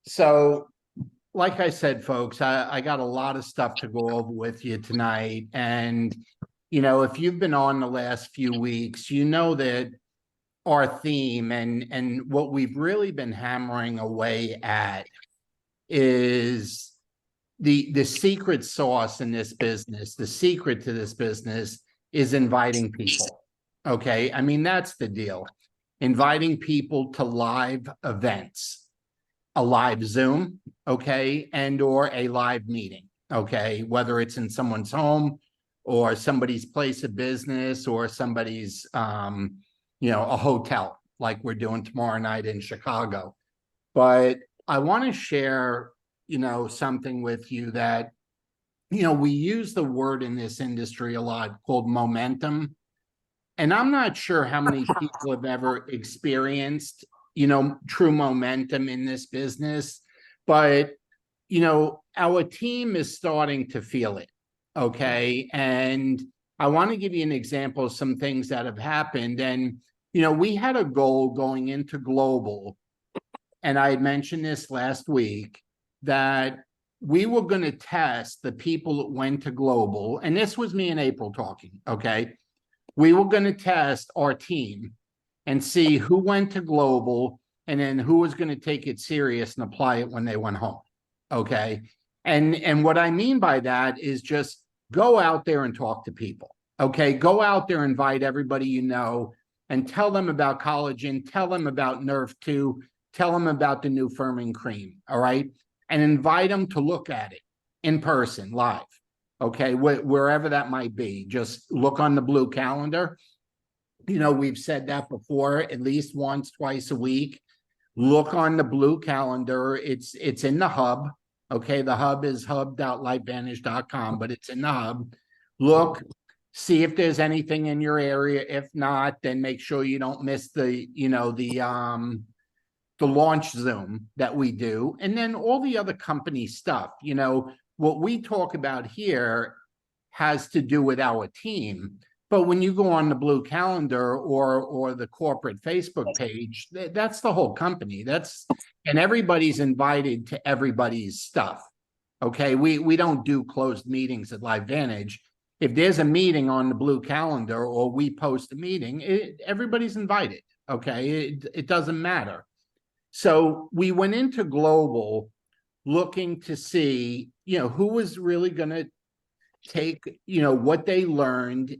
So, like I said, folks, I got a lot of stuff to go over with you tonight. And, if you've been on the last few weeks, you know that our theme and what we've really been hammering away at is the secret sauce in this business. The secret to this business is inviting people. Okay. I mean, that's the deal. Inviting people to live events, a live Zoom, okay, and or a live meeting, okay, whether it's in someone's home or somebody's place of business or somebody's a hotel like we're doing tomorrow night in Chicago. But I want to share, something with you that, we use the word in this industry a lot called momentum. And I'm not sure how many people have ever experienced, true momentum in this business, but, our team is starting to feel it. Okay. And I want to give you an example of some things that have happened. And, we had a goal going into global, and I had mentioned this last week, that we were going to test the people that went to global. And this was me and April talking. Okay. We were going to test our team and see who went to global and then who was going to take it serious and apply it when they went home. Okay. And what I mean by that is just go out there and talk to people. Okay. Go out there, invite everybody and tell them about collagen, tell them about Nerf 2, tell them about the new firming cream. All right. And invite them to look at it in person, live. Okay, wherever that might be, just look on the blue calendar. We've said that before, at least once, twice a week. Look on the blue calendar. It's in the hub. Okay, the hub is hub.lifevantage.com, but it's in the hub. Look, see if there's anything in your area. If not, then make sure you don't miss the launch Zoom that we do, and then all the other company stuff. What we talk about here has to do with our team. But when you go on the blue calendar or the corporate Facebook page, that's the whole company. And everybody's invited to everybody's stuff. Okay. We don't do closed meetings at LifeVantage. If there's a meeting on the blue calendar or we post a meeting, everybody's invited. Okay. It doesn't matter. So we went into global looking to see, who was really going to take, what they learned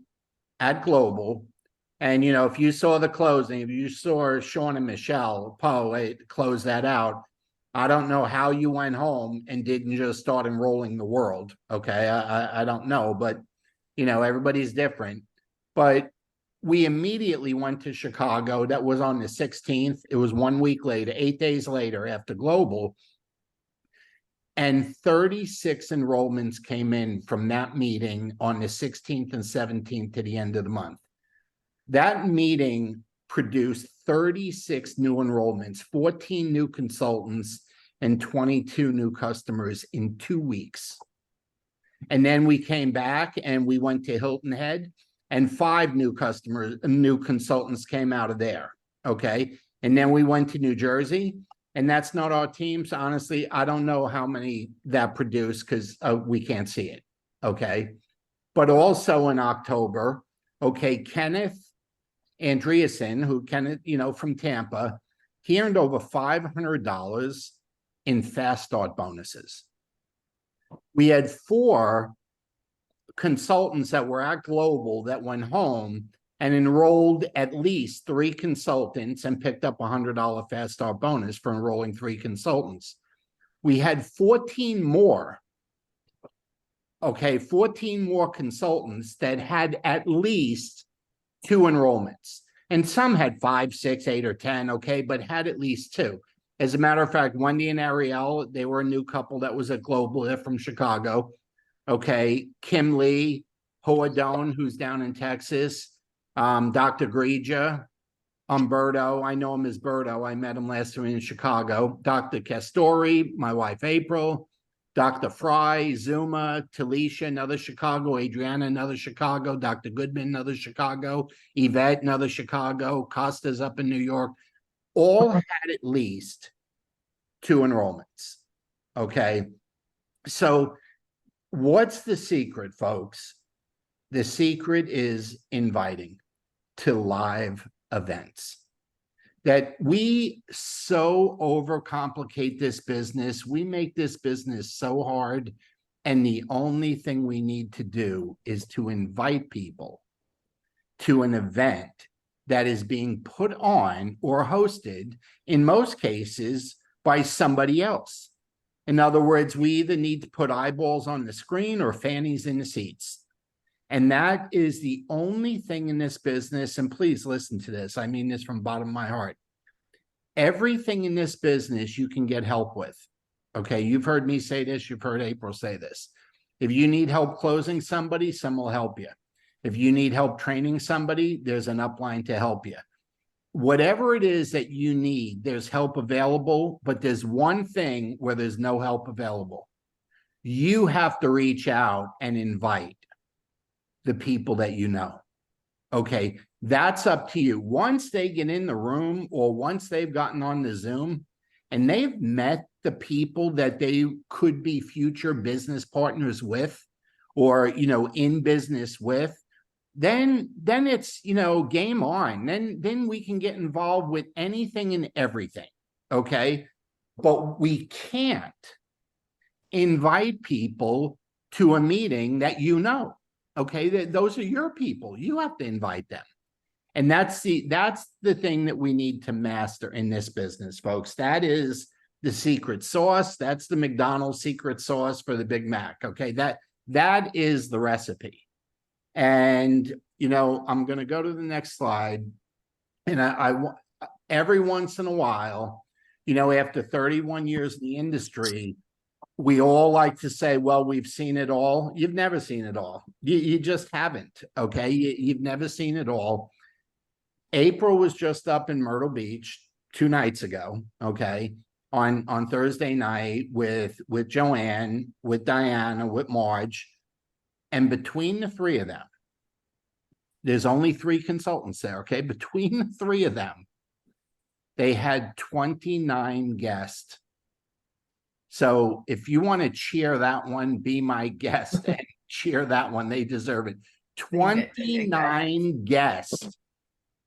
at global. And, if you saw the closing, if you saw Sean and Michelle Poe close that out, I don't know how you went home and didn't just start enrolling the world. Okay. I don't know, but, everybody's different. But we immediately went to Chicago. That was on the 16th. It was 1 week later, 8 days later after global. And 36 enrollments came in from that meeting on the 16th and 17th to the end of the month. That meeting produced 36 new enrollments, 14 new consultants, and 22 new customers in 2 weeks. And then we came back and we went to Hilton Head, and 5 new consultants came out of there. Okay. And then we went to New Jersey, and that's not our teams. Honestly, I don't know how many that produced because we can't see it. Okay. But also in October, okay, Kenneth Andreessen, from Tampa, he earned over $500 in fast start bonuses. We had 4 consultants that were at global that went home and enrolled at least 3 consultants and picked up $100 fast start bonus for enrolling 3 consultants. We had 14 more. Okay, 14 more consultants that had at least 2 enrollments. And some had 5, 6, 8, or 10, okay, but had at least 2. As a matter of fact, Wendy and Ariel, they were a new couple that was at global. They're from Chicago. Okay, Kim Lee, Hoadone, who's down in Texas, Dr. Grija, Umberto, I know him as Berto. I met him last year in Chicago. Dr. Castori, my wife April, Dr. Fry, Zuma, Talisha, another Chicago, Adriana, another Chicago, Dr. Goodman, another Chicago, Yvette, another Chicago, Costa's up in New York. All had at least to enrollments. Okay. So what's the secret, folks? The secret is inviting to live events. That we so overcomplicate this business. We make this business so hard. And the only thing we need to do is to invite people to an event that is being put on or hosted, in most cases, by somebody else. In other words, we either need to put eyeballs on the screen or fannies in the seats. And that is the only thing in this business. And please listen to this. I mean this from the bottom of my heart. Everything in this business you can get help with. Okay, you've heard me say this. You've heard April say this. If you need help closing somebody, someone will help you. If you need help training somebody, there's an upline to help you. Whatever it is that you need, there's help available, but there's one thing where there's no help available. You have to reach out and invite the people that you know. Okay, that's up to you. Once they get in the room or once they've gotten on the Zoom and they've met the people that they could be future business partners with or, in business with, then it's, game on. Then we can get involved with anything and everything. Okay. But we can't invite people to a meeting that okay, those are your people. You have to invite them. And that's the thing that we need to master in this business, folks. That is the secret sauce. That's the McDonald's secret sauce for the Big Mac. Okay, that is the recipe. And I'm going to go to the next slide. And I every once in a while, after 31 years in the industry, we all like to say, well, we've seen it all. You've never seen it all. You just haven't. Okay. You've never seen it all. April was just up in Myrtle Beach 2 nights ago. Okay. On Thursday night with Joanne, with Diana, with Marge. And between the 3 of them, there's only 3 consultants there. Okay. Between the 3 of them, they had 29 guests. So if you want to cheer that one, be my guest and cheer that one. They deserve it. 29 guests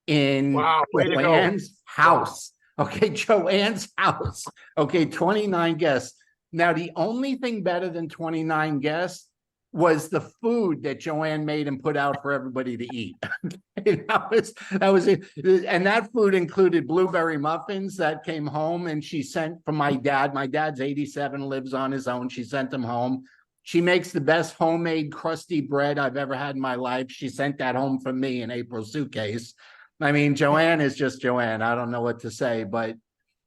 in Joanne's house. Okay, Joanne's house. Okay, 29 guests. Now, the only thing better than 29 guests was the food that Joanne made and put out for everybody to eat. that was it. And that food included blueberry muffins that came home and she sent from my dad. My dad's 87, lives on his own. She sent them home. She makes the best homemade crusty bread I've ever had in my life. She sent that home for me in April's suitcase. I mean, Joanne is just Joanne. I don't know what to say, but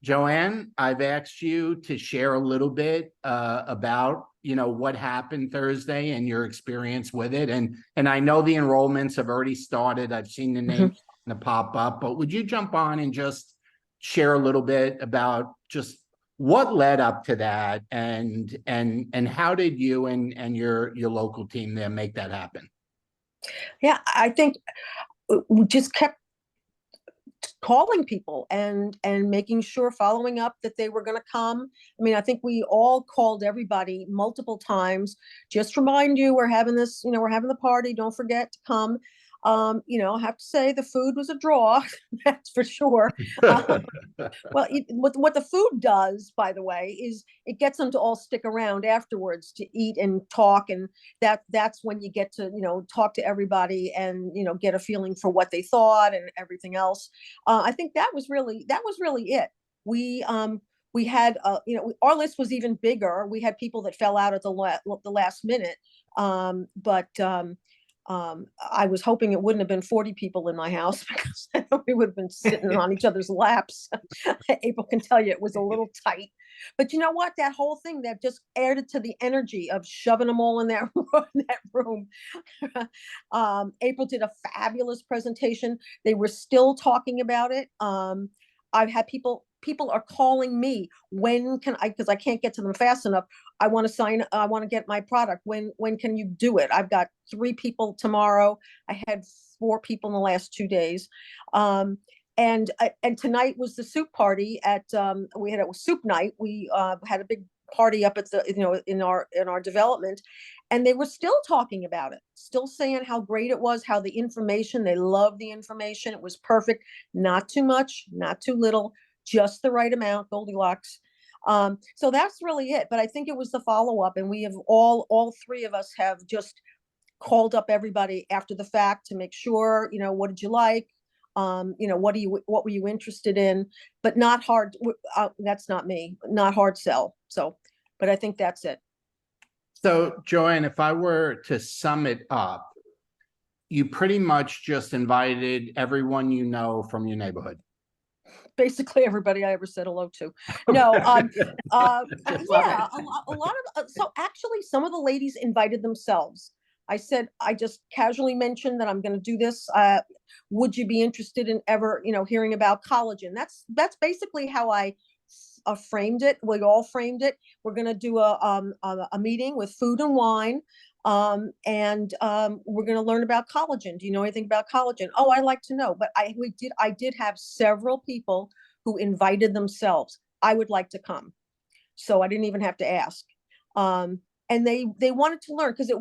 Joanne, I've asked you to share a little bit about what happened Thursday and your experience with it. And I know the enrollments have already started. I've seen the names pop up, but would you jump on and just share a little bit about just what led up to that and how did you and your local team there make that happen? Yeah, I think we just kept calling people and making sure, following up that they were going to come. I mean, I think we all called everybody multiple times. Just remind you, we're having this, we're having the party. Don't forget to come. I have to say the food was a draw, that's for sure. Well, what the food does, by the way, is it gets them to all stick around afterwards to eat and talk, and that's when you get to talk to everybody and get a feeling for what they thought and everything else. I think that was really it. We had our list was even bigger. We had people that fell out at the last minute, but I was hoping it wouldn't have been 40 people in my house because we would have been sitting on each other's laps. April can tell you it was a little tight. But you know what? That whole thing that just added to the energy of shoving them all in that room. April did a fabulous presentation. They were still talking about it. I've had people are calling me. When can I, because I can't get to them fast enough. I want to get my product. When can you do it? I've got 3 people tomorrow. I had 4 people in the last 2 days. And tonight was the soup party at, we had a soup night. We had a big party up at the, in our development. And they were still talking about it, still saying how great it was, how the information, they loved the information. It was perfect. Not too much, not too little, just the right amount, Goldilocks. So that's really it. But I think it was the follow-up, and we have all three of us have just called up everybody after the fact to make sure, what did you like? What were you interested in? But not hard, that's not me, not hard sell. So, but I think that's it. So Joanne, if I were to sum it up, you pretty much just invited everyone you know from your neighborhood. Basically everybody I ever said hello to. No, yeah, a lot of, so actually some of the ladies invited themselves. I said, I just casually mentioned that I'm going to do this. Would you be interested in ever, hearing about collagen? That's basically how I framed it. We all framed it. We're going to do a meeting with food and wine. And we're going to learn about collagen. Do you know anything about collagen? Oh, I like to know. But I did have several people who invited themselves. I would like to come. So I didn't even have to ask. And they wanted to learn, because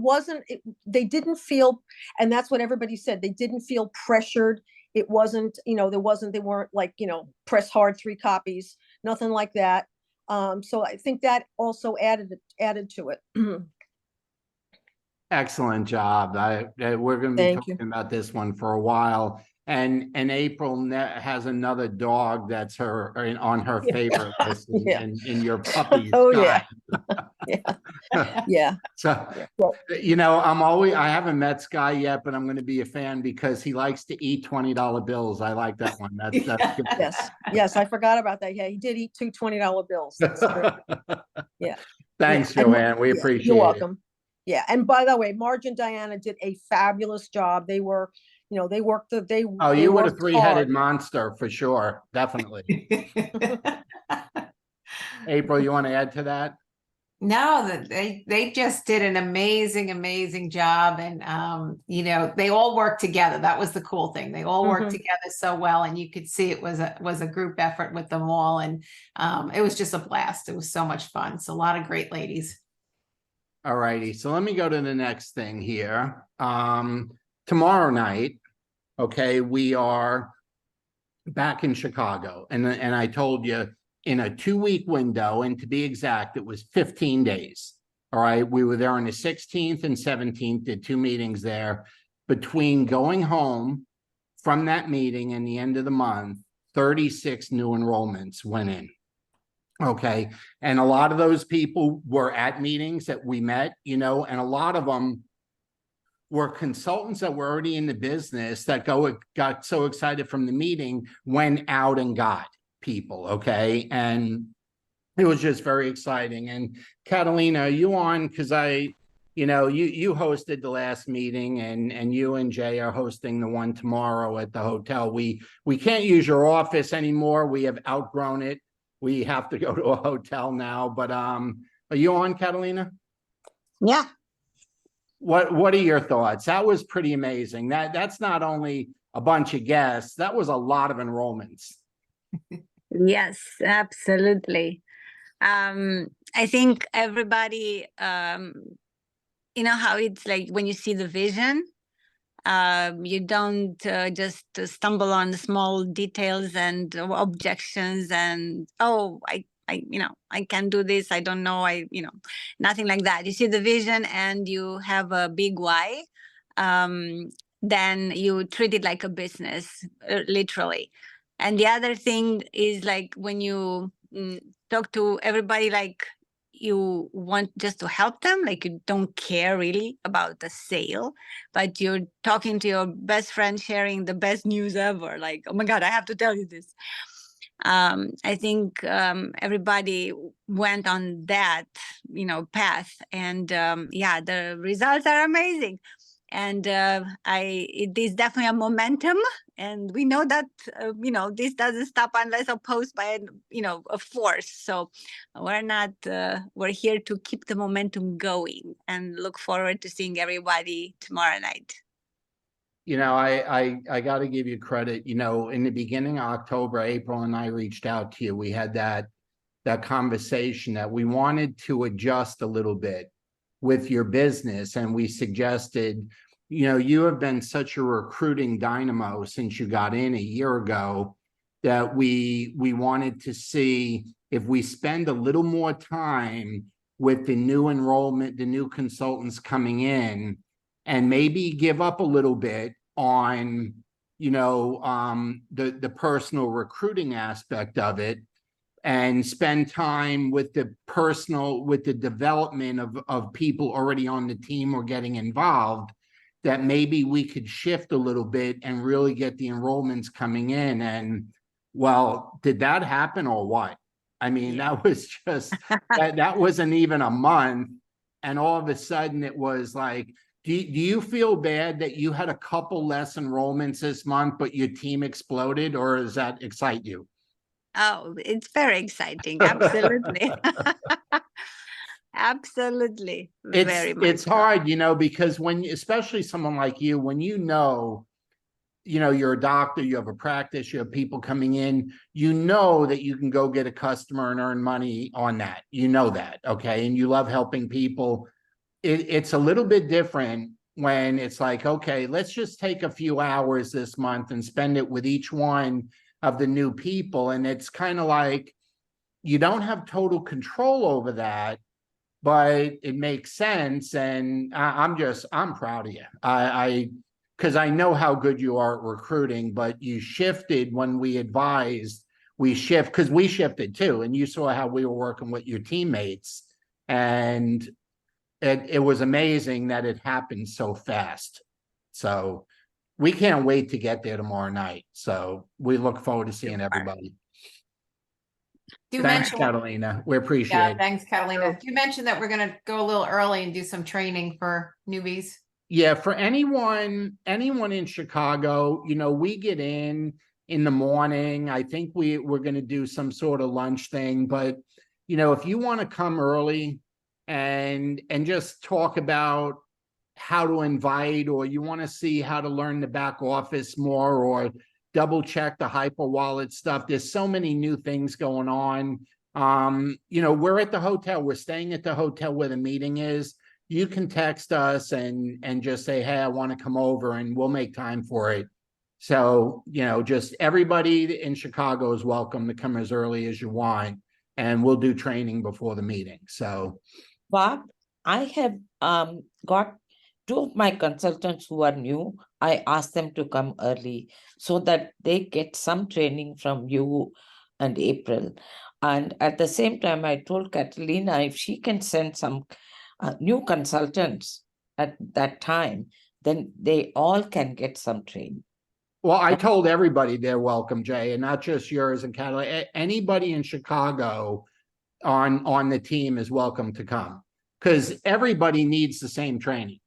they didn't feel, and that's what everybody said, they didn't feel pressured. It wasn't, they weren't like, press hard 3 copies, nothing like that. So I think that also added to it. Excellent job. We're going to be talking about this one for a while. And April has another dog that's on her favorite list in your puppy. Oh, Scott. Yeah. Yeah. So, I haven't met Sky yet, but I'm going to be a fan because he likes to eat $20 bills. I like that one. That's good. Yes. I forgot about that. Yeah, he did eat 2 $20 bills. That's great. Yeah. Thanks, Joanne. We appreciate it. You're welcome. Yeah. And by the way, Marge and Diana did a fabulous job. They were, they worked you were a 3-headed monster for sure. Definitely. April, you want to add to that? No, they just did an amazing job. And, they all worked together. That was the cool thing. They all worked together so well. And you could see it was a group effort with them all. And it was just a blast. It was so much fun. So a lot of great ladies. All righty. So let me go to the next thing here. Tomorrow night, okay, we are back in Chicago. And I told you, in a 2-week window, and to be exact, it was 15 days. All right. We were there on the 16th and 17th, did 2 meetings there. Between going home from that meeting and the end of the month, 36 new enrollments went in. Okay. And a lot of those people were at meetings that we met, and a lot of them were consultants that were already in the business that got so excited from the meeting, went out and got people. Okay. And it was just very exciting. And Catalina, are you on? Because you hosted the last meeting, and you and Jay are hosting the one tomorrow at the hotel. We can't use your office anymore. We have outgrown it. We have to go to a hotel now. But are you on, Catalina? Yeah. What are your thoughts? That was pretty amazing. That's not only a bunch of guests, that was a lot of enrollments. Yes, absolutely. I think everybody, you know how it's like when you see the vision, you don't just stumble on the small details and objections and, oh, I can't do this. I don't know. Nothing like that. You see the vision and you have a big why. Then you treat it like a business, literally. And the other thing is, like, when you talk to everybody, like, you want just to help them, like you don't care really about the sale, but you're talking to your best friend, sharing the best news ever. Like, oh my God, I have to tell you this. I think everybody went on that, path, and yeah, the results are amazing. And it is definitely a momentum, and we know that this doesn't stop unless opposed by a force. So we're here to keep the momentum going, and look forward to seeing everybody tomorrow night. you know, I got to give you credit. You know, in the beginning of October, April and I reached out to you. We had that conversation that we wanted to adjust a little bit with your business, and we suggested, you know, you have been such a recruiting dynamo since you got in a year ago that we wanted to see if we spend a little more time with the new enrollment, the new consultants coming in, and maybe give up a little bit on, you know, the personal recruiting aspect of it, and spend time with the development of people already on the team or getting involved, that maybe we could shift a little bit and really get the enrollments coming in. And well, did that happen or what? I mean, that was just, that wasn't even a month. And all of a sudden it was like, do you feel bad that you had a couple less enrollments this month, but your team exploded, or does that excite you? Oh, it's very exciting. Absolutely. Absolutely. Very much It's so. hard, you know, because especially someone like you, when you know, you're a doctor, you have a practice, you have people coming in, you know that you can go get a customer and earn money on that. You know that, okay? And you love helping people. It's a little bit different when it's like, okay, let's just take a few hours this month and spend it with each one of the new people. And it's kind of like, you don't have total control over that, but it makes sense. And I'm proud of you. Because I know how good you are at recruiting, but you shifted when we advised because we shifted too. And you saw how we were working with your teammates, and it was amazing that it happened so fast. So we can't wait to get there tomorrow night. So we look forward to seeing everybody. You Thanks, mentioned, Catalina. We appreciate yeah, it. thanks, Catalina. You mentioned that we're going to go a little early and do some training for newbies. Yeah, for anyone in Chicago, you know, we get in the morning. I think we're going to do some sort of lunch thing, but you know, if you want to come early and just talk about how to invite, or you want to see how to learn the back office more, or double check the hyper wallet stuff, there's so many new things going on. You know, we're at the hotel, we're staying at the hotel where the meeting is. You can text us and just say, hey, I want to come over, and we'll make time for it. So, you know, just everybody in Chicago is welcome to come as early as you want, and we'll do training before the meeting. So, Bob, I have got two of my consultants who are new. I asked them to come early so that they get some training from you and April. And at the same time, I told Catalina if she can send some new consultants at that time, then they all can get some training. well, I told everybody they're welcome, Jay, and not just yours and Catalina. Anybody in Chicago on the team is welcome to come, because everybody needs the same training.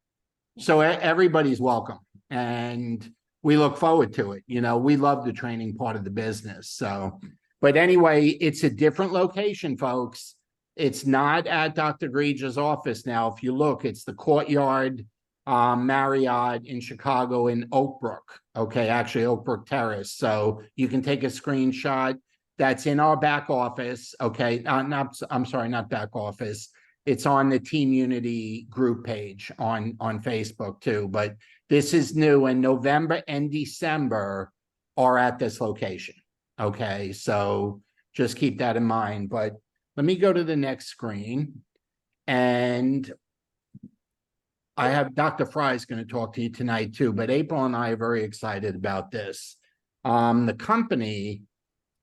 So everybody's welcome, and we look forward to it. You know, we love the training part of the business. So, but anyway, it's a different location, folks. It's not at Dr. Grege's office now. If you look, it's the Courtyard Marriott in Chicago in Oak Brook. Okay, actually Oak Brook Terrace. So you can take a screenshot. That's in our back office. Okay, I'm sorry, not back office. It's on the Team Unity group page on Facebook too. But this is new, and November and December are at this location. Okay, so just keep that in mind. But let me go to the next screen, and I have Dr. Fry is going to talk to you tonight too, but April and I are very excited about this. The company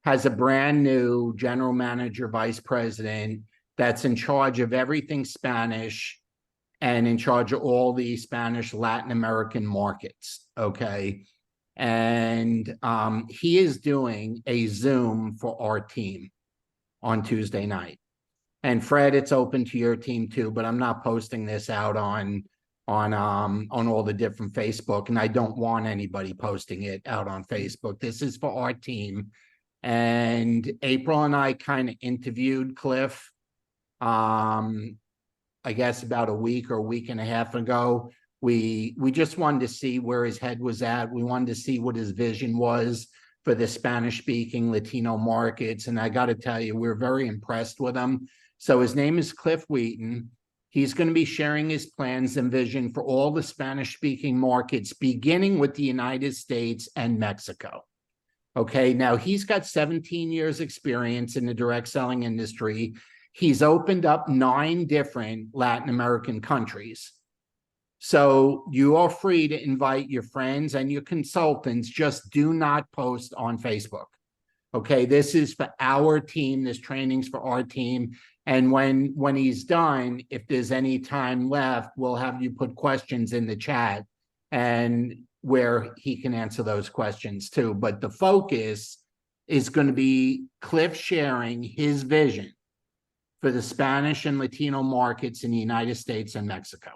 has a brand new general manager, vice president, that's in charge of everything Spanish and in charge of all the Spanish Latin American markets. Okay. And he is doing a Zoom for our team on Tuesday night. And Fred, it's open to your team too, but I'm not posting this out on all the different Facebook, and I don't want anybody posting it out on Facebook. This is for our team. And April and I kind of interviewed Cliff, I guess about a week or a week and a half ago. We just wanted to see where his head was at. We wanted to see what his vision was for the Spanish-speaking Latino markets. And I got to tell you, we're very impressed with him. So his name is Cliff Wheaton. He's going to be sharing his plans and vision for all the Spanish-speaking markets, beginning with the United States and Mexico. Okay, now he's got 17 years experience in the direct selling industry. He's opened up 9 different Latin American countries. So you are free to invite your friends and your consultants. Just do not post on Facebook. Okay, this is for our team. This training's for our team. And when he's done, if there's any time left, we'll have you put questions in the chat and where he can answer those questions too. But the focus is going to be Cliff sharing his vision for the Spanish and Latino markets in the United States and Mexico.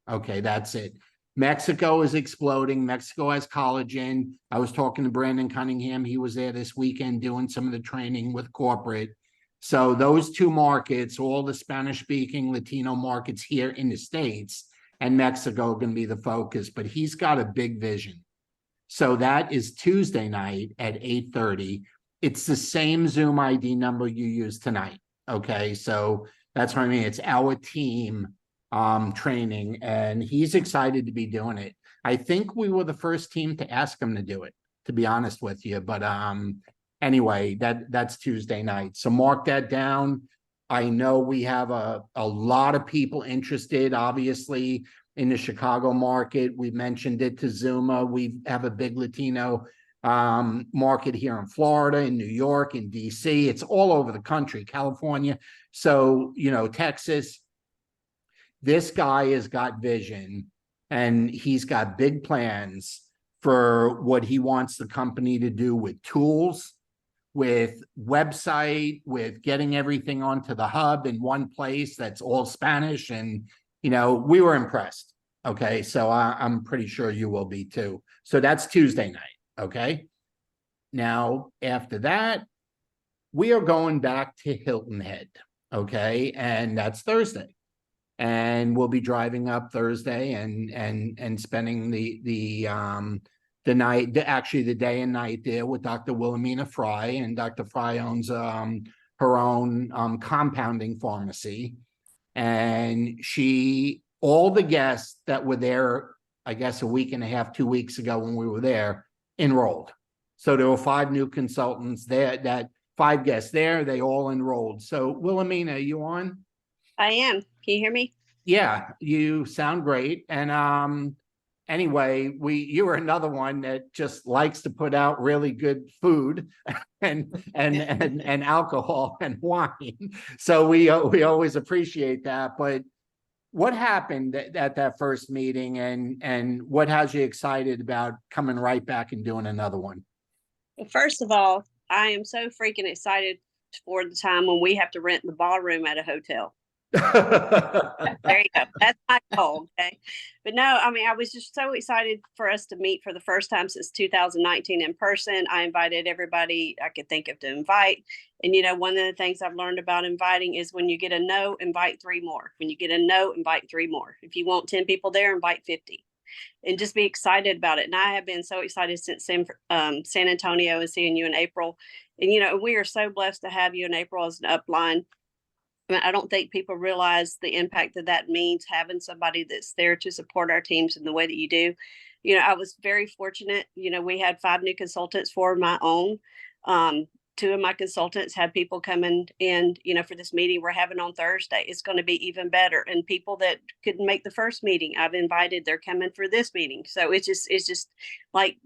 Okay, that's it. Mexico is exploding. Mexico has collagen. I was talking to Brandon Cunningham. He was there this weekend doing some of the training with corporate. So those 2 markets, all the Spanish-speaking Latino markets here in the States and Mexico are going to be the focus, but he's got a big vision. So that is Tuesday night at 8:30. It's the same Zoom ID number you used tonight. Okay, so that's what I mean. It's our team training, and he's excited to be doing it. I think we were the first team to ask him to do it, to be honest with you. But anyway, that's Tuesday night. So mark that down. I know we have a lot of people interested, obviously, in the Chicago market. We mentioned it to Zuma. We have a big Latino market here in Florida, in New York, in DC. It's all over the country, California. So, you know, Texas. This guy has got vision, and he's got big plans for what he wants the company to do with tools, with website, with getting everything onto the hub in one place that's all Spanish. And, you know, we were impressed. Okay, so I'm pretty sure you will be too. So that's Tuesday night. Okay. Now, after that, we are going back to Hilton Head. Okay, and that's Thursday. And we'll be driving up Thursday and spending the night, actually the day and night there with Dr. Wilhelmina Fry. And Dr. Fry owns her own compounding pharmacy. And all the guests that were there, I guess a week and a half, 2 weeks ago when we were there, enrolled. So there were 5 new consultants there, that 5 guests there, they all enrolled. So Wilhelmina, are you on? I am. Can you hear me? Yeah, you sound great. And anyway, you were another one that just likes to put out really good food and alcohol and wine. So we always appreciate that. But what happened at that first meeting, and what has you excited about coming right back and doing another one? Well, first of all, I am so freaking excited for the time when we have to rent the ballroom at a hotel. There you go. That's my goal. Okay. But no, I mean, I was just so excited for us to meet for the first time since 2019 in person. I invited everybody I could think of to invite. And, you know, one of the things I've learned about inviting is when you get a no, invite 3 more. When you get a no, invite 3 more. If you want 10 people there, invite 50. And just be excited about it. And I have been so excited since San Antonio and seeing you in April. And, you know, we are so blessed to have you in April as an upline. I don't think people realize the impact that means, having somebody that's there to support our teams in the way that you do. You know, I was very fortunate. You know, we had 5 new consultants for my own. 2 of my consultants had people coming in, you know, for this meeting we're having on Thursday. It's going to be even better. And people that couldn't make the first meeting, I've invited, they're coming for this meeting. So it's just like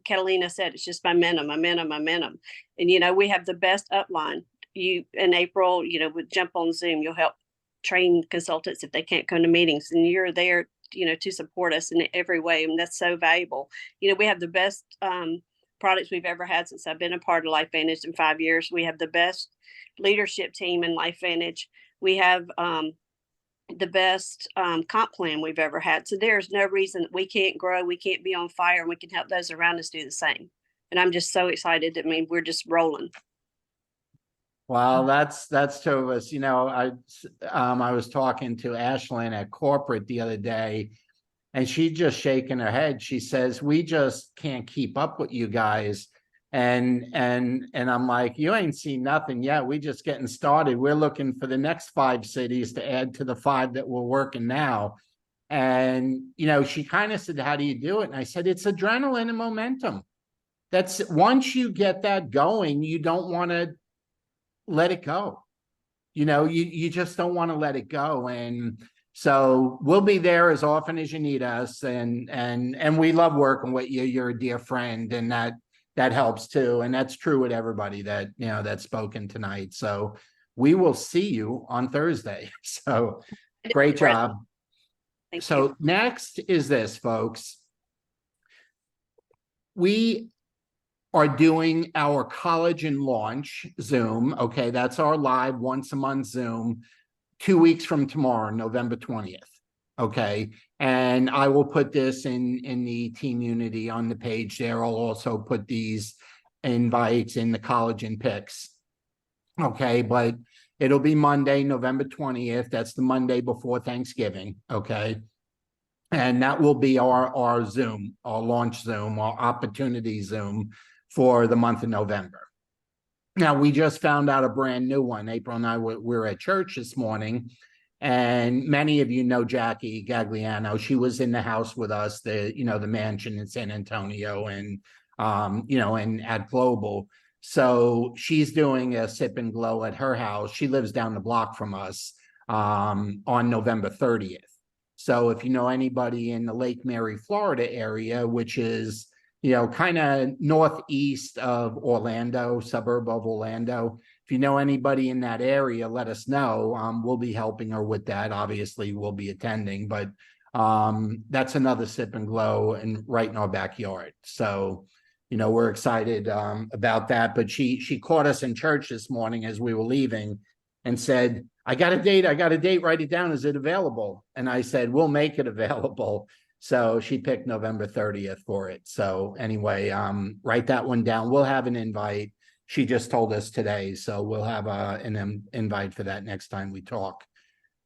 Catalina said, it's just momentum. And, you know, we have the best upline. You in April, you know, would jump on Zoom. You'll help train consultants if they can't come to meetings, and you're there, you know, to support us in every way. And that's so valuable. You know, we have the best products we've ever had since I've been a part of LifeVantage in 5 years. We have the best leadership team in LifeVantage. We have the best comp plan we've ever had. So there's no reason that we can't grow. We can't be on fire, and we can help those around us do the same. And I'm just so excited. I mean, we're just rolling. Well, that's 2 of us. You know, I was talking to Ashlyn at corporate the other day, And she just shaking her head. She says, we just can't keep up with you guys. And I'm like, you ain't seen nothing yet. We just getting started. We're looking for the next 5 cities to add to the 5 that we're working now. And, you know, she kind of said, how do you do it? And I said, it's adrenaline and momentum. That's once you get that going, you don't want to let it go. You know, you just don't want to let it go. And so we'll be there as often as you need us. And we love working with you. You're a dear friend, and that helps too. And that's true with everybody that, you know, that's spoken tonight. So we will see you on Thursday. So great job. Thank So you. next is this, folks. We are doing our college and launch Zoom. Okay, that's our live once a month Zoom, 2 weeks from tomorrow, November 20th. Okay, and I will put this in the Team Unity on the page there. I'll also put these invites in the college and picks. Okay, but it'll be Monday, November 20th. That's the Monday before Thanksgiving. Okay. And that will be our Zoom, our launch Zoom, our opportunity Zoom for the month of November. Now, we just found out a brand new one. April and I were at church this morning, and many of you know Jackie Gagliano. She was in the house with us, the mansion in San Antonio, and and at Global. So she's doing a sip and glow at her house. She lives down the block from us on November 30th. So if you know anybody in the Lake Mary, Florida area, which is, kind of northeast of Orlando, suburb of Orlando, if you know anybody in that area, let us know. We'll be helping her with that. Obviously, we'll be attending, but that's another sip and glow and right in our backyard. So, we're excited about that. But she caught us in church this morning as we were leaving and said, I got a date, write it down. Is it available? And I said, we'll make it available. So she picked November 30th for it. So anyway, write that one down. We'll have an invite. She just told us today. So we'll have an invite for that next time we talk.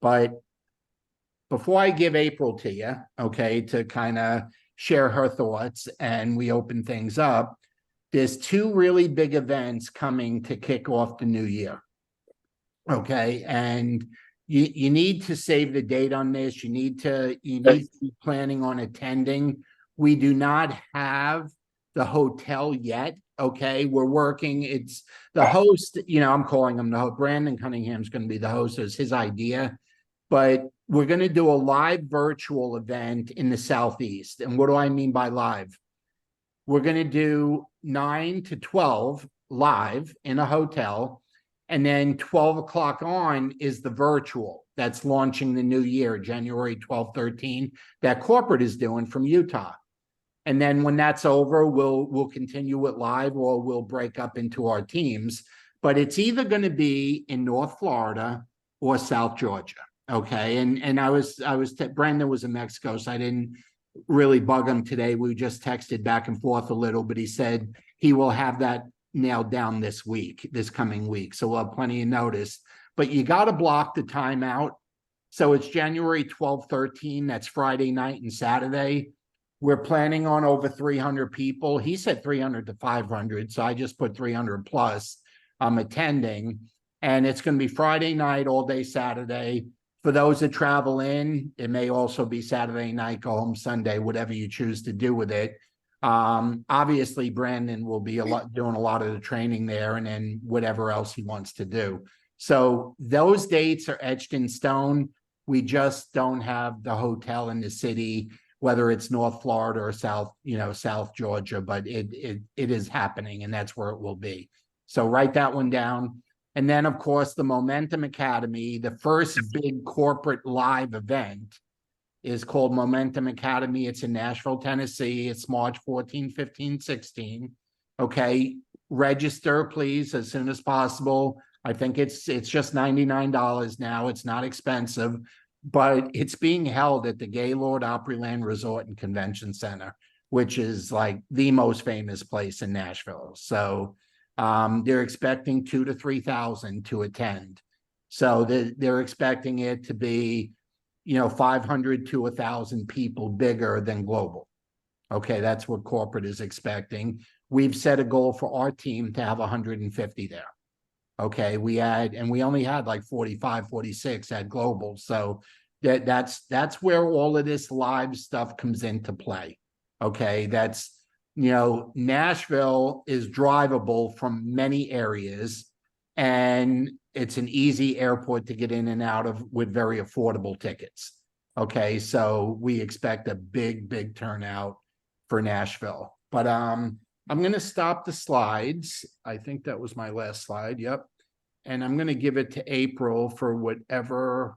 But before I give April to you, okay, to kind of share her thoughts and we open things up, there's 2 really big events coming to kick off the new year. Okay, and you need to save the date on this. You need to be planning on attending. We do not have the hotel yet. Okay, we're working. It's the host, I'm calling him the host. Brandon Cunningham's going to be the host. It's his idea, but we're going to do a live virtual event in the Southeast. And what do I mean by live? We're going to do 9 to 12 live in a hotel. And then 12 o'clock on is the virtual that's launching the new year, January 12, 13, that corporate is doing from Utah. And then when that's over, we'll continue with live or we'll break up into our teams. But it's either going to be in North Florida or South Georgia. Okay. And Brandon was in Mexico, so I didn't really bug him today. We just texted back and forth a little, but he said he will have that nailed down this coming week. So we'll have plenty of notice, but you got to block the time out. So it's January 12, 13. That's Friday night and Saturday. We're planning on over 300 people. He said 300 to 500. So I just put 300 plus attending, and it's going to be Friday night all day Saturday. For those that travel in, it may also be Saturday night, go home Sunday, whatever you choose to do with it. Obviously Brandon will be doing a lot of the training there, and then whatever else he wants to do. So those dates are etched in stone. We just don't have the hotel in the city, whether it's North Florida or South Georgia, but it is happening, and that's where it will be. So write that one down. And then of course the Momentum Academy, the first big corporate live event, is called Momentum Academy. It's in Nashville, Tennessee. It's March 14, 15, 16. Okay. Register, please, as soon as possible. I think it's just $99 now. It's not expensive, but it's being held at the Gaylord Opryland Resort and Convention Center, which is like the most famous place in Nashville. So they're expecting 2,000 to 3,000 to attend. So they're expecting it to be 500 to 1,000 people bigger than global. Okay, that's what corporate is expecting. We've set a goal for our team to have 150 there. Okay, we only had like 45, 46 at global. So that's where all of this live stuff comes into play. Okay, Nashville is drivable from many areas, and it's an easy airport to get in and out of with very affordable tickets. Okay, so we expect a big turnout for Nashville. But I'm going to stop the slides. I think that was my last slide. Yep. And I'm going to give it to April for whatever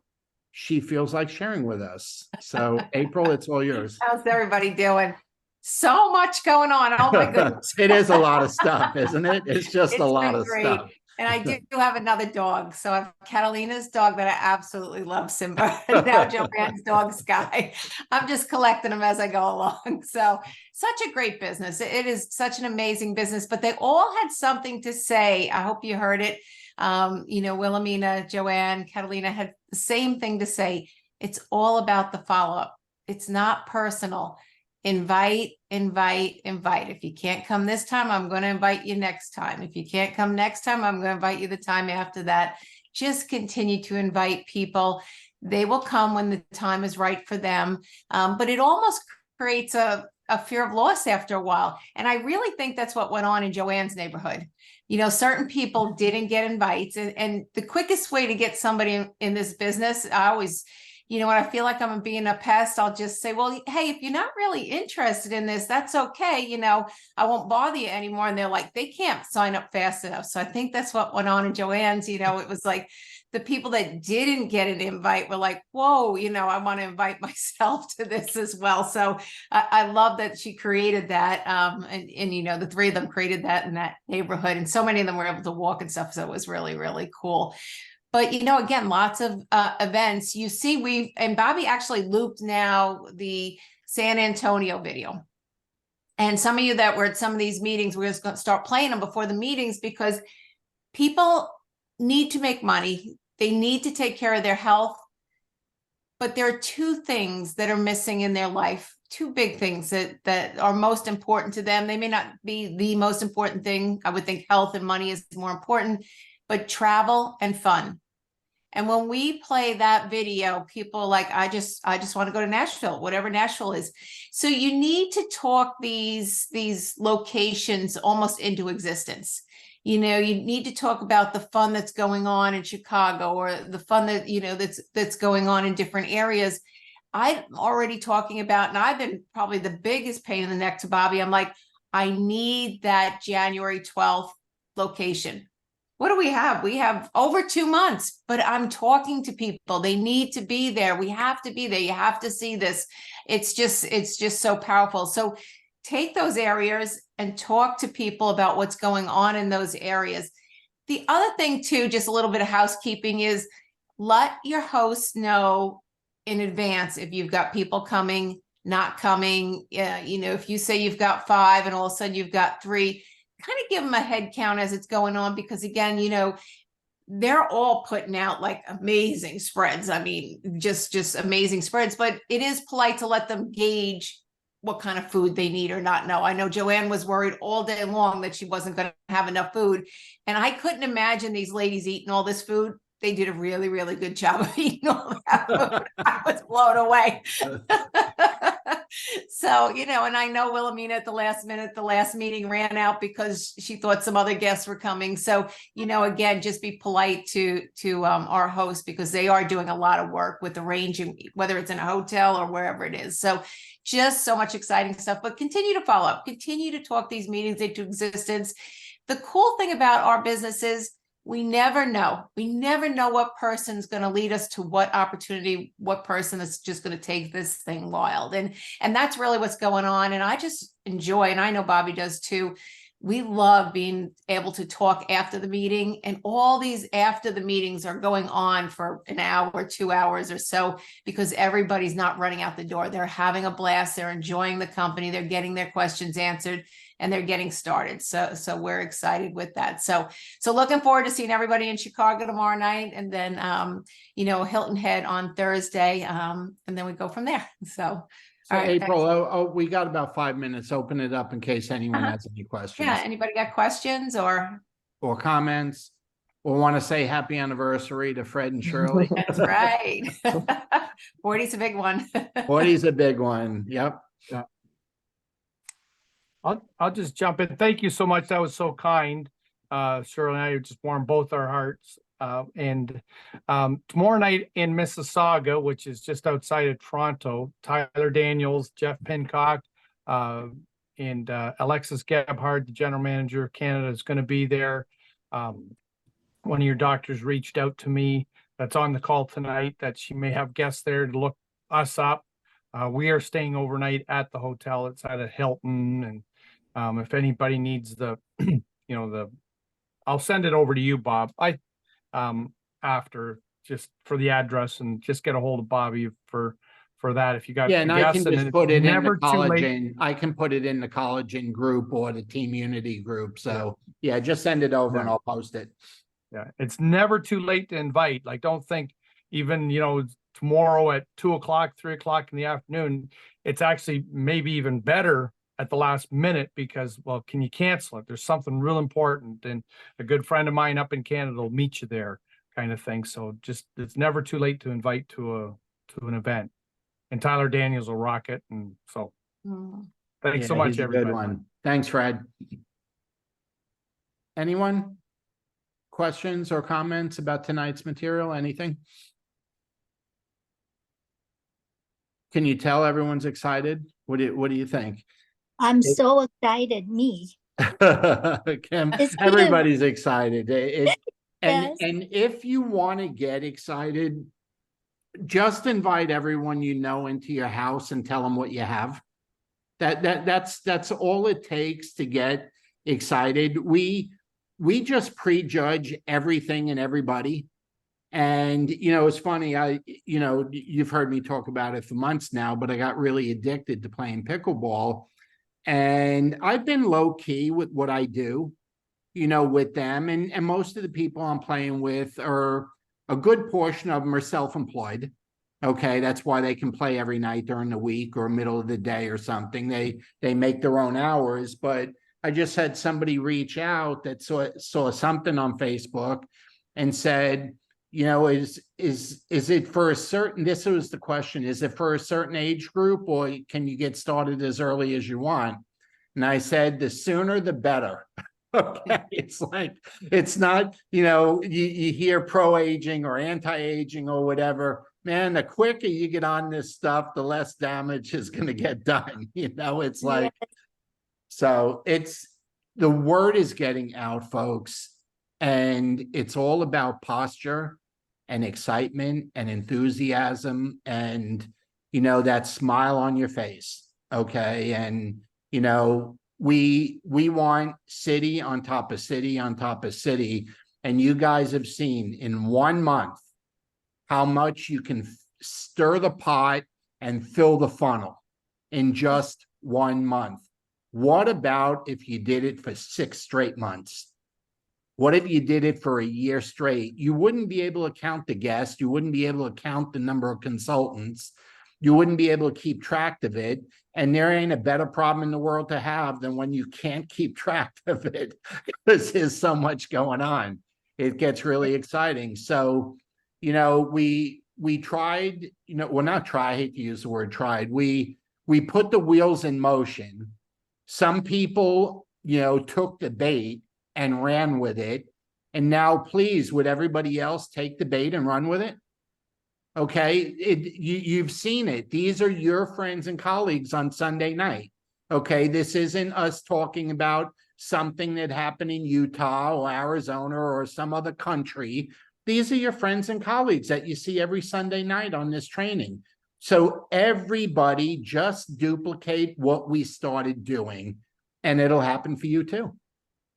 she feels like sharing with us. So April, it's all yours. How's everybody doing? So much going on. Oh my goodness. It is a lot of stuff, isn't it? It's just It's a lot been of great. stuff. And I do have another dog. So I have Catalina's dog that I absolutely love, Simba. And now Joanne's dog, Sky. I'm just collecting them as I go along. So such a great business. It is such an amazing business, but they all had something to say. I hope you heard it. Wilhelmina, Joanne, Catalina had the same thing to say. It's all about the follow-up. It's not personal. Invite. If you can't come this time, I'm going to invite you next time. If you can't come next time, I'm going to invite you the time after that. Just continue to invite people. They will come when the time is right for them. But it almost creates a fear of loss after a while. And I really think that's what went on in Joanne's neighborhood. Certain people didn't get invites, and the quickest way to get somebody in this business, I always, when I feel like I'm being a pest, I'll just say, well, hey, if you're not really interested in this, that's okay. I won't bother you anymore. And they're like, they can't sign up fast enough. So I think that's what went on in Joanne's. It was like the people that didn't get an invite were like, whoa, I want to invite myself to this as well. So I love that she created that. And the three of them created that in that neighborhood. And so many of them were able to walk and stuff. So it was really, really cool. But, again, lots of events. You see, and Bobby actually looped now the San Antonio video. And some of you that were at some of these meetings, we're just going to start playing them before the meetings, because people need to make money. They need to take care of their health. But there are two things that are missing in their life, two big things that are most important to them. They may not be the most important thing. I would think health and money is more important, but travel and fun. And when we play that video, people are like, I just want to go to Nashville, whatever Nashville is. So you need to talk these locations almost into existence. You need to talk about the fun that's going on in Chicago, or the fun that, that's going on in different areas. I'm already talking about, and I've been probably the biggest pain in the neck to Bobby. I'm like, I need that January 12th location. What do we have? We have over 2 months, but I'm talking to people. They need to be there. We have to be there. You have to see this. It's just so powerful. So take those areas and talk to people about what's going on in those areas. The other thing too, just a little bit of housekeeping, is let your hosts know in advance if you've got people coming, not coming. If you say you've got 5 and all of a sudden you've got 3, kind of give them a head count as it's going on, because again, they're all putting out like amazing spreads. I mean, just amazing spreads, but it is polite to let them gauge what kind of food they need or not know. I know Joanne was worried all day long that she wasn't going to have enough food. And I couldn't imagine these ladies eating all this food. They did a really, really good job of eating all that food. I was blown away. So, and I know Wilhelmina at the last minute, the last meeting ran out because she thought some other guests were coming. So, again, just be polite to our hosts, because they are doing a lot of work with arranging, whether it's in a hotel or wherever it is. So just so much exciting stuff, but continue to follow up, continue to talk these meetings into existence. The cool thing about our business is we never know. We never know what person's going to lead us to what opportunity, what person is just going to take this thing wild. And that's really what's going on. And I just enjoy, and I know Bobby does too. We love being able to talk after the meeting, and all these after the meetings are going on for an hour, 2 hours or so, because everybody's not running out the door. They're having a blast. They're enjoying the company. They're getting their questions answered. and they're getting started. So we're excited with that. So looking forward to seeing everybody in Chicago tomorrow night, and then Hilton Head on Thursday, and then we go from there. So. So All right, April, we got about 5 minutes. Open it up in case anyone Uh-huh. has any questions Yeah, anybody got questions or? or comments, or want to say happy anniversary to Fred and Shirley. That's right. 40's a big one. 40's a big one. Yep. I'll just jump in. Thank you so much. That was so kind. Shirley and I just warmed both our hearts. And tomorrow night in Mississauga, which is just outside of Toronto, Tyler Daniels, Jeff Pincock, and Alexis Gebhard, the general manager of Canada, is going to be there. One of your doctors reached out to me that's on the call tonight that she may have guests there to look us up. We are staying overnight at the hotel. It's at a Hilton, and if anybody needs the, I'll send it over to you, Bob. After, just for the address, and just get a hold of Bobby for that if you got. Yeah, and I can guests, just it's put it in never the too late. collagen. I can put it in the collagen group or the Team Unity group. So yeah, just send it over and Yeah. I'll post it. Yeah, it's never too late to invite. Like, don't think even, tomorrow at 2:00, 3:00 in the afternoon, it's actually maybe even better at the last minute because, well, can you cancel it? There's something real important, and a good friend of mine up in Canada will meet you there, kind of thing. So just, it's never too late to invite to an event. And Tyler Daniels will rock it. And so Mm. thanks so Yeah, much, he's a good everybody. one. Thanks, Fred. Anyone? Questions or comments about tonight's material? Anything? Can you tell everyone's excited? What do you think? I'm so excited, me. Kim, It's been a- everybody's excited. Yes. And if you want to get excited, just invite everyone you know into your house and tell them what you have. That's all it takes to get excited. We just prejudge everything and everybody. And, it's funny, you've heard me talk about it for months now, but I got really addicted to playing pickleball. And I've been low key with what I do, with them. And most of the people I'm playing with are, a good portion of them are self-employed. Okay, that's why they can play every night during the week or middle of the day or something. They make their own hours. But I just had somebody reach out that saw something on Facebook and said, is it for a certain, this was the question, is it for a certain age group, or can you get started as early as you want? And I said, the sooner the better. Okay, it's like, it's not, you hear pro-aging or anti-aging or whatever. Man, the quicker you get on this stuff, the less damage is going to get done. It's like, so the word is getting out, folks, and it's all about posture and excitement and enthusiasm and, that smile on your face. Okay. And, we want city on top of city on top of city. And you guys have seen in 1 month how much you can stir the pot and fill the funnel in just 1 month. What about if you did it for 6 straight months? What if you did it for a year straight? You wouldn't be able to count the guests. You wouldn't be able to count the number of consultants. You wouldn't be able to keep track of it. And there ain't a better problem in the world to have than when you can't keep track of it because there's so much going on. It gets really exciting. So, we tried, well, not try, I hate to use the word tried. We put the wheels in motion. Some people, took the bait and ran with it. And now, please, would everybody else take the bait and run with it? Okay, you've seen it. These are your friends and colleagues on Sunday night. Okay, this isn't us talking about something that happened in Utah or Arizona or some other country. These are your friends and colleagues that you see every Sunday night on this training. So everybody just duplicate what we started doing, and it'll happen for you too.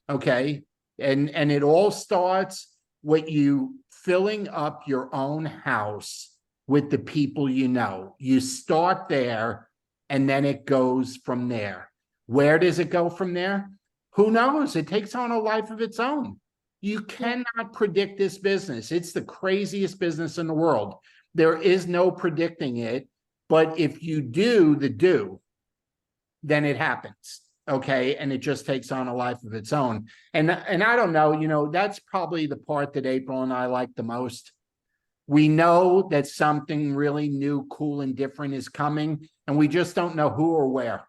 Okay, and it all starts with you filling up your own house with the people you know. You start there, and then it goes from there. Where does it go from there? Who knows? It takes on a life of its own. You cannot predict this business. It's the craziest business in the world. There is no predicting it, but if you do the do, then it happens. Okay. And it just takes on a life of its own. And I don't know, you know, that's probably the part that April and I like the most. We know that something really new, cool, and different is coming, and we just don't know who or where.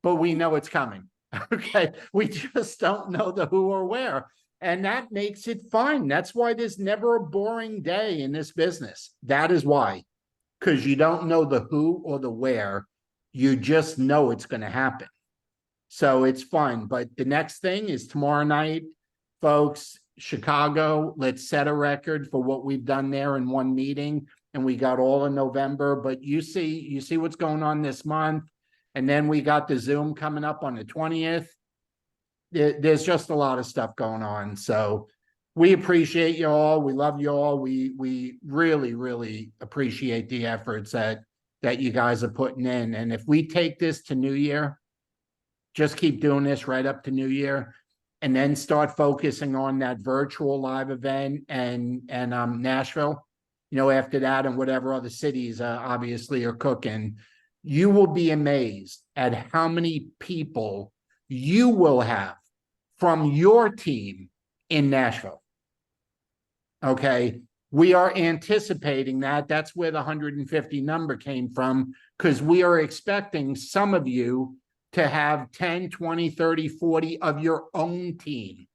But we know it's coming. Okay. We just don't know the who or where. And that makes it fun. That's why there's never a boring day in this business. That is why. Because you don't know the who or the where. You just know it's going to happen. So it's fun. But the next thing is tomorrow night, folks, Chicago. Let's set a record for what we've done there in one meeting. And we got all in November. But you see what's going on this month. And then we got the Zoom coming up on the 20th. There's just a lot of stuff going on. So we appreciate you all. We love you all. We really, really appreciate the efforts that you guys are putting in. And if we take this to New Year, just keep doing this right up to New Year, and then start focusing on that virtual live event and Nashville, you know, after that, and whatever other cities obviously are cooking, you will be amazed at how many people you will have from your team in Nashville. Okay. We are anticipating that. That's where the 150 number came from, because we are expecting some of you to have 10, 20, 30, 40 of your own team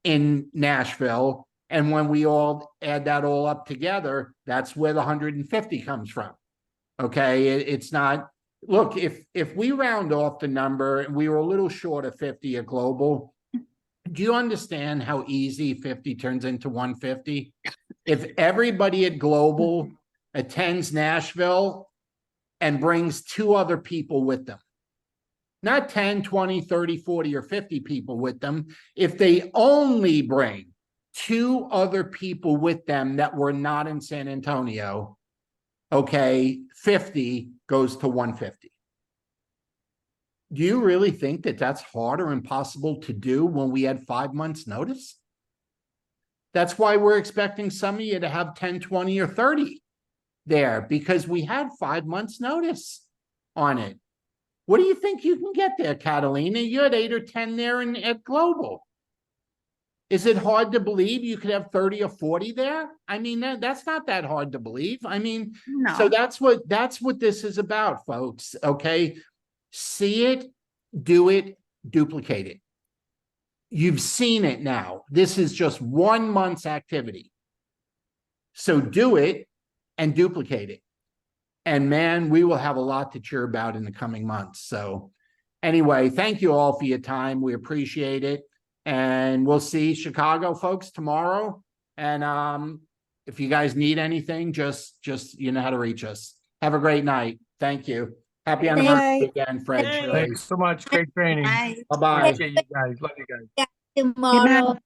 in Nashville. And when we all add that all up together, that's where the 150 comes from. Okay. It's not, look, if we round off the number and we were a little short of 50 at Global, do you understand how easy 50 turns into 150? If everybody at Global attends Nashville and brings 2 other people with them, not 10, 20, 30, 40, or 50 people with them, if they only bring 2 other people with them that were not in San Antonio, okay, 50 goes to 150. Do you really think that that's hard or impossible to do when we had 5 months notice? That's why we're expecting some of you to have 10, 20, or 30 there, because we had 5 months notice on it. What do you think you can get there, Catalina? You had 8 or 10 there at Global. Is it hard to believe you could have 30 or 40 there? I mean, that's not that hard to believe. I mean, No. so that's what this is about, folks. Okay. See it, do it, duplicate it. You've seen it now. This is just 1 month's activity. So do it and duplicate it. And man, we will have a lot to cheer about in the coming months. So anyway, thank you all for your time. We appreciate it. And we'll see Chicago folks tomorrow. And if you guys need anything, just you know how to reach us. Have a great night. Thank you. Happy anniversary again, Fred. Night. Shirley. Thanks so much. Great training. Bye. Bye-bye. Appreciate you guys. Love you guys. Tomorrow.